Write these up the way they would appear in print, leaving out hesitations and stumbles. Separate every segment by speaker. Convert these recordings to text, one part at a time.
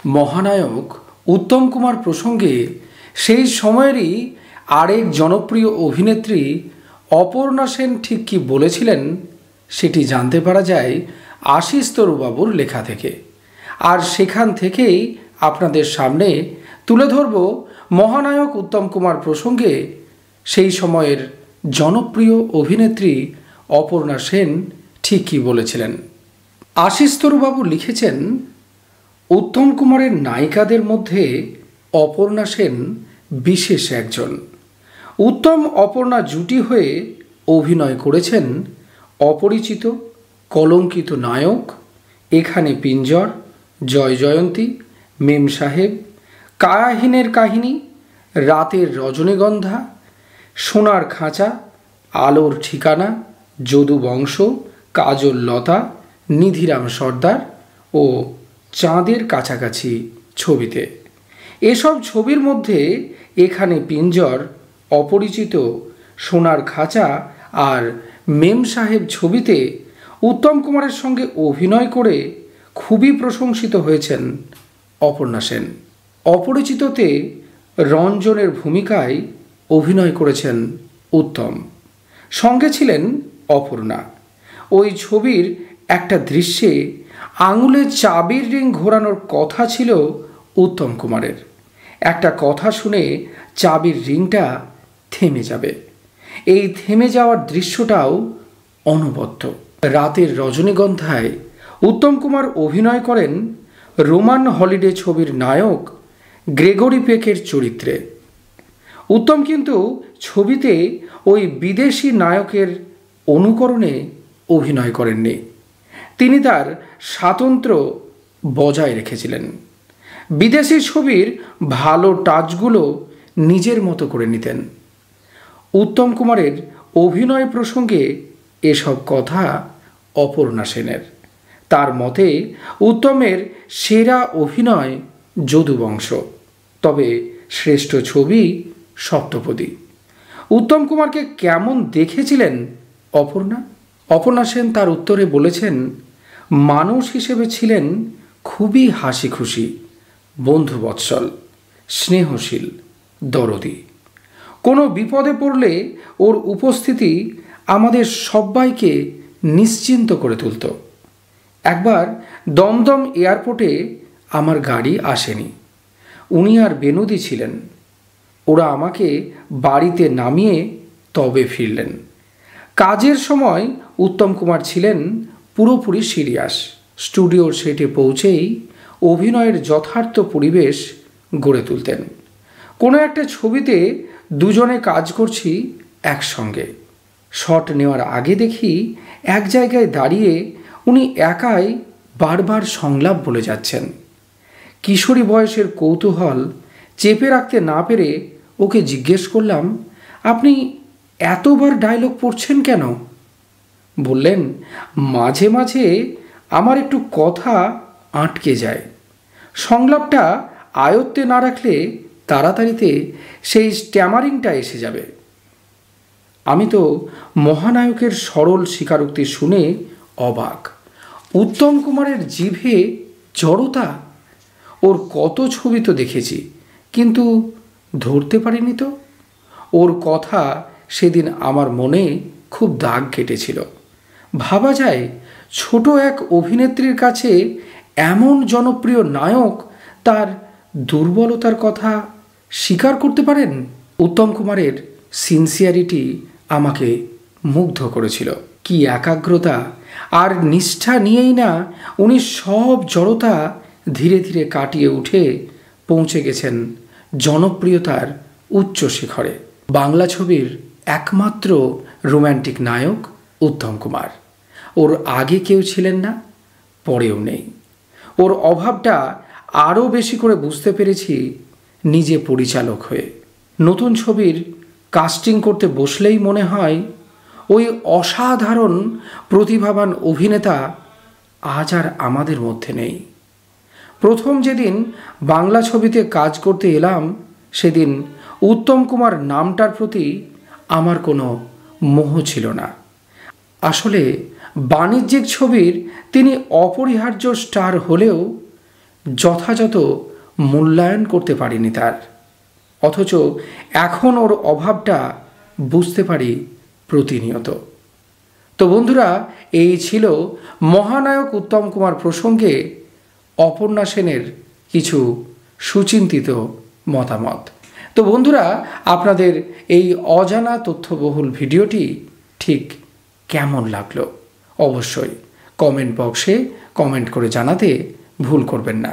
Speaker 1: মহানায়ক উত্তম কুমার প্রসঙ্গে সেই সময়েরই আরেক জনপ্রিয় অভিনেত্রী অপর্ণা সেন ঠিক কী বলেছিলেন সেটি জানতে পারা যায় আশিস তরুবাবুর লেখা থেকে। আর সেখান থেকেই আপনাদের সামনে তুলে ধরব মহানায়ক উত্তম কুমার প্রসঙ্গে সেই সময়ের জনপ্রিয় অভিনেত্রী অপর্ণা সেন ঠিক কী বলেছিলেন। আশিস তরুবাবু লিখেছেন, উত্তম কুমারের নায়িকাদের মধ্যে অপর্ণা সেন বিশেষ একজন। উত্তম অপর্ণা জুটি হয়ে অভিনয় করেছেন অপরিচিত, কলঙ্কিত নায়ক, এখানে পিঞ্জর, জয় জয়ন্তী, মেম সাহেব, কায়াহীনের কাহিনী, রাতের রজনীগন্ধা, সোনার খাঁচা, আলোর ঠিকানা, যদু বংশ, কাজল লতা, নিধিরাম সর্দার ও চাঁদের কাছাকাছি ছবিতে। এসব ছবির মধ্যে এখানে পিঞ্জর, অপরিচিত, সোনার খাঁচা আর মেম সাহেব ছবিতে উত্তম কুমারের সঙ্গে অভিনয় করে খুবই প্রশংসিত হয়েছেন অপর্ণা সেন। অপরিচিততে রঞ্জনের ভূমিকায় অভিনয় করেছেন উত্তম, সঙ্গে ছিলেন অপর্ণা। ওই ছবির একটা দৃশ্যে আঙুলে চাবির রিং ঘোরানোর কথা ছিল উত্তম কুমারের। একটা কথা শুনে চাবির রিংটা থেমে যাবে, এই থেমে যাওয়ার দৃশ্যটাও অনবদ্য। রাতের রজনীগন্ধায় উত্তম কুমার অভিনয় করেন রোমান হলিডে ছবির নায়ক গ্রেগরি পেকের চরিত্রে। উত্তম কিন্তু ছবিতে ওই বিদেশি নায়কের অনুকরণে অভিনয় করেননি, তিনি তার স্বাতন্ত্র্য বজায় রেখেছিলেন। বিদেশি ছবির ভালো টাচগুলো নিজের মতো করে নিতেন। উত্তম কুমারের অভিনয় প্রসঙ্গে এসব কথা অপর্ণা সেনের। তার মতে উত্তমের সেরা অভিনয় যদুবংশ, তবে শ্রেষ্ঠ ছবি সপ্তপদী। উত্তম কুমারকে কেমন দেখেছিলেন অপর্ণা? অপর্ণা সেন তার উত্তরে বলেছেন, মানুষ হিসেবে ছিলেন খুবই হাসি খুশি, বন্ধুবৎসল, স্নেহশীল, দরদি। কোনো বিপদে পড়লে ওর উপস্থিতি আমাদের সবাইকে নিশ্চিন্ত করে তুলত। একবার দমদম এয়ারপোর্টে আমার গাড়ি আসেনি, উনি আর বেনুদি ছিলেন। ওরা আমাকে বাড়িতে নামিয়ে তবে ফিরলেন। কাজের সময় উত্তম কুমার ছিলেন পুরোপুরি সিরিয়াস। স্টুডিওর সেটে পৌঁছেই অভিনয়ের যথার্থ পরিবেশ গড়ে তুলতেন। কোনো একটা ছবিতে দুজনে কাজ করছি একসঙ্গে। শট নেওয়ার আগে দেখি এক জায়গায় দাঁড়িয়ে উনি একাই বারবার সংলাপ বলে যাচ্ছেন। কিশোরী বয়সের কৌতূহল চেপে রাখতে না পেরে ওকে জিজ্ঞেস করলাম, আপনি এতবার ডায়লগ পড়ছেন কেন? বললেন, মাঝে মাঝে আমার একটু কথা আটকে যায়, সংলাপটা আয়ত্তে না রাখলে তাড়াতাড়িতে সেই স্ট্যামারিংটা এসে যাবে। আমি তো মহানায়কের সরল স্বীকারোক্তি শুনে অবাক। উত্তম কুমারের জিভে জড়তা! ওর কত ছবি তো দেখেছি, কিন্তু ধরতে পারিনি তো। ওর কথা সেদিন আমার মনে খুব দাগ কেটেছিল। ভাবা যায় ছোট এক অভিনেত্রীর কাছে এমন জনপ্রিয় নায়ক তার দুর্বলতার কথা স্বীকার করতে পারেন। উত্তম কুমারের সিনসিয়ারিটি আমাকে মুগ্ধ করেছিল। কি একাগ্রতা আর নিষ্ঠা নিয়েই না উনি সব জড়তা ধীরে ধীরে কাটিয়ে উঠে পৌঁছে গেছেন জনপ্রিয়তার উচ্চ শিখরে। বাংলা ছবির একমাত্র রোম্যান্টিক নায়ক উত্তম কুমার। ওর আগে কেউ ছিলেন না, পরেও নেই। ওর অভাবটা আরও বেশি করে বুঝতে পেরেছি নিজে পরিচালক হয়ে। নতুন ছবির কাস্টিং করতে বসলেই মনে হয় ওই অসাধারণ প্রতিভাবান অভিনেতা আজ আর আমাদের মধ্যে নেই। প্রথম যেদিন বাংলা ছবিতে কাজ করতে এলাম সেদিন উত্তম কুমার নামটার প্রতি আমার কোনো মোহ ছিল না। আসলে বাণিজ্যিক ছবির তিনি অপরিহার্য স্টার হলেও যথাযথ মূল্যায়ন করতে পারিনি তার, অথচ এখন ওর অভাবটা বুঝতে পারি প্রতিনিয়ত। তো বন্ধুরা, এই ছিল মহানায়ক উত্তম কুমার প্রসঙ্গে অপর্ণা সেনের কিছু সুচিন্তিত মতামত। তো বন্ধুরা, আপনাদের এই অজানা তথ্যবহুল ভিডিওটি ঠিক কেমন লাগলো অবশ্যই কমেন্ট বক্সে কমেন্ট করে জানাতে ভুল করবেন না।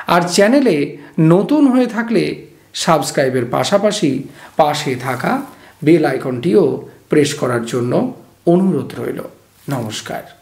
Speaker 1: আর চ্যানেলে নতুন হয়ে থাকলে সাবস্ক্রাইবের পাশাপাশি পাশে থাকা বেল আইকনটিও প্রেস করার জন্য অনুরোধ রইল। নমস্কার।